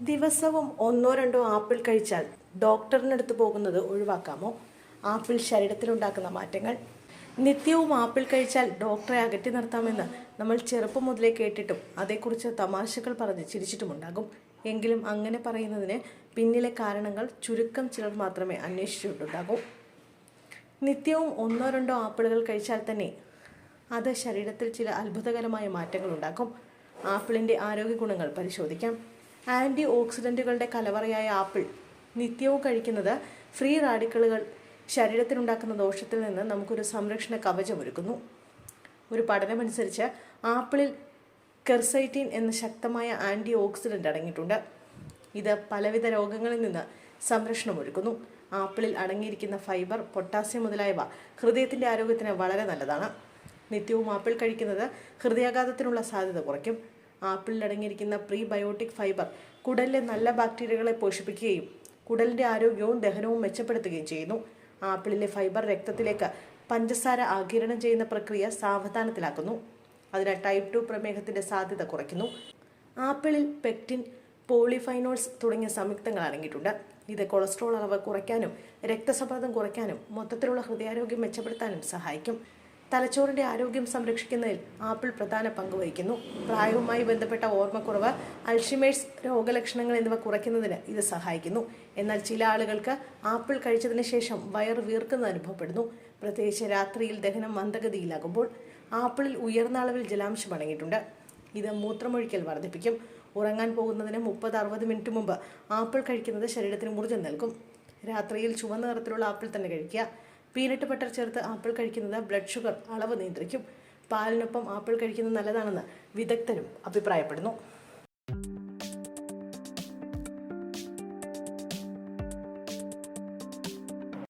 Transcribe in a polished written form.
ദിവസവും ഒന്നോ രണ്ടോ ആപ്പിൾ കഴിച്ചാൽ ഡോക്ടറിനടുത്ത് പോകുന്നത് ഒഴിവാക്കാമോ? ആപ്പിൾ ശരീരത്തിലുണ്ടാക്കുന്ന മാറ്റങ്ങൾ. നിത്യവും ആപ്പിൾ കഴിച്ചാൽ ഡോക്ടറെ അകറ്റി നിർത്താമെന്ന് നമ്മൾ ചെറുപ്പം മുതലേ കേട്ടിട്ടും അതേക്കുറിച്ച് തമാശകൾ പറഞ്ഞ് ചിരിച്ചിട്ടുമുണ്ടാകും. എങ്കിലും അങ്ങനെ പറയുന്നതിന് പിന്നിലെ കാരണങ്ങൾ ചുരുക്കം ചിലർ മാത്രമേ അന്വേഷിച്ചിട്ടുണ്ടാകൂ. നിത്യവും ഒന്നോ രണ്ടോ ആപ്പിളുകൾ കഴിച്ചാൽ തന്നെ അത് ശരീരത്തിൽ ചില അത്ഭുതകരമായ മാറ്റങ്ങൾ ഉണ്ടാക്കും. ആപ്പിളിൻ്റെ ആരോഗ്യ ഗുണങ്ങൾ പരിശോധിക്കാം. ആൻറ്റി ഓക്സിഡൻറ്റുകളുടെ കലവറയായ ആപ്പിൾ നിത്യവും കഴിക്കുന്നത് ഫ്രീ റാഡിക്കലുകൾ ശരീരത്തിനുണ്ടാക്കുന്ന ദോഷത്തിൽ നിന്ന് നമുക്കൊരു സംരക്ഷണ കവചമൊരുക്കുന്നു. ഒരു പഠനമനുസരിച്ച് ആപ്പിളിൽ കെർസൈറ്റിൻ എന്ന ശക്തമായ ആൻറ്റി ഓക്സിഡൻ്റ് അടങ്ങിയിട്ടുണ്ട്. ഇത് പലവിധ രോഗങ്ങളിൽ നിന്ന് സംരക്ഷണമൊരുക്കുന്നു. ആപ്പിളിൽ അടങ്ങിയിരിക്കുന്ന ഫൈബർ, പൊട്ടാസ്യം മുതലായവ ഹൃദയത്തിൻ്റെ ആരോഗ്യത്തിന് വളരെ നല്ലതാണ്. നിത്യവും ആപ്പിൾ കഴിക്കുന്നത് ഹൃദയാഘാതത്തിനുള്ള സാധ്യത കുറയ്ക്കും. ആപ്പിളിൽ അടങ്ങിയിരിക്കുന്ന പ്രീബയോട്ടിക് ഫൈബർ കുടലിലെ നല്ല ബാക്ടീരിയകളെ പോഷിപ്പിക്കുകയും കുടലിൻ്റെ ആരോഗ്യവും ദഹനവും മെച്ചപ്പെടുത്തുകയും ചെയ്യുന്നു. ആപ്പിളിലെ ഫൈബർ രക്തത്തിലേക്ക് പഞ്ചസാര ആഗിരണം ചെയ്യുന്ന പ്രക്രിയ സാവധാനത്തിലാക്കുന്നു. അതിനാൽ ടൈപ്പ് 2 പ്രമേഹത്തിൻ്റെ സാധ്യത കുറയ്ക്കുന്നു. ആപ്പിളിൽ പെക്റ്റിൻ, പോളിഫൈനോൾസ് തുടങ്ങിയ സംയുക്തങ്ങൾ അടങ്ങിയിട്ടുണ്ട്. ഇത് കൊളസ്ട്രോൾ അളവ് കുറയ്ക്കാനും രക്തസമ്മർദ്ദം കുറയ്ക്കാനും മൊത്തത്തിലുള്ള ഹൃദയാരോഗ്യം മെച്ചപ്പെടുത്താനും സഹായിക്കും. തലച്ചോറിൻ്റെ ആരോഗ്യം സംരക്ഷിക്കുന്നതിൽ ആപ്പിൾ പ്രധാന പങ്ക് വഹിക്കുന്നു. പ്രായവുമായി ബന്ധപ്പെട്ട ഓർമ്മക്കുറവ്, അൾഷിമേഴ്സ് രോഗലക്ഷണങ്ങൾ എന്നിവ കുറയ്ക്കുന്നതിന് ഇത് സഹായിക്കുന്നു. എന്നാൽ ചില ആളുകൾക്ക് ആപ്പിൾ കഴിച്ചതിന് ശേഷം വയർ വീർക്കുന്നത് അനുഭവപ്പെടുന്നു, പ്രത്യേകിച്ച് രാത്രിയിൽ ദഹനം മന്ദഗതിയിലാകുമ്പോൾ. ആപ്പിളിൽ ഉയർന്ന അളവിൽ ജലാംശം അടങ്ങിയിട്ടുണ്ട്. ഇത് മൂത്രമൊഴിക്കൽ വർദ്ധിപ്പിക്കും. ഉറങ്ങാൻ പോകുന്നതിന് 30-60 മിനിറ്റ് മുമ്പ് ആപ്പിൾ കഴിക്കുന്നത് ശരീരത്തിന് ഊർജ്ജം നൽകും. രാത്രിയിൽ ചുവന്ന നിറത്തിലുള്ള ആപ്പിൾ തന്നെ കഴിക്കുക. പീനട്ട് ബട്ടർ ചേർത്ത് ആപ്പിൾ കഴിക്കുന്നത് ബ്ലഡ് ഷുഗർ അളവ് നിയന്ത്രിക്കും. പാലിനൊപ്പം ആപ്പിൾ കഴിക്കുന്നത് നല്ലതാണെന്ന് വിദഗ്ധരും അഭിപ്രായപ്പെടുന്നു.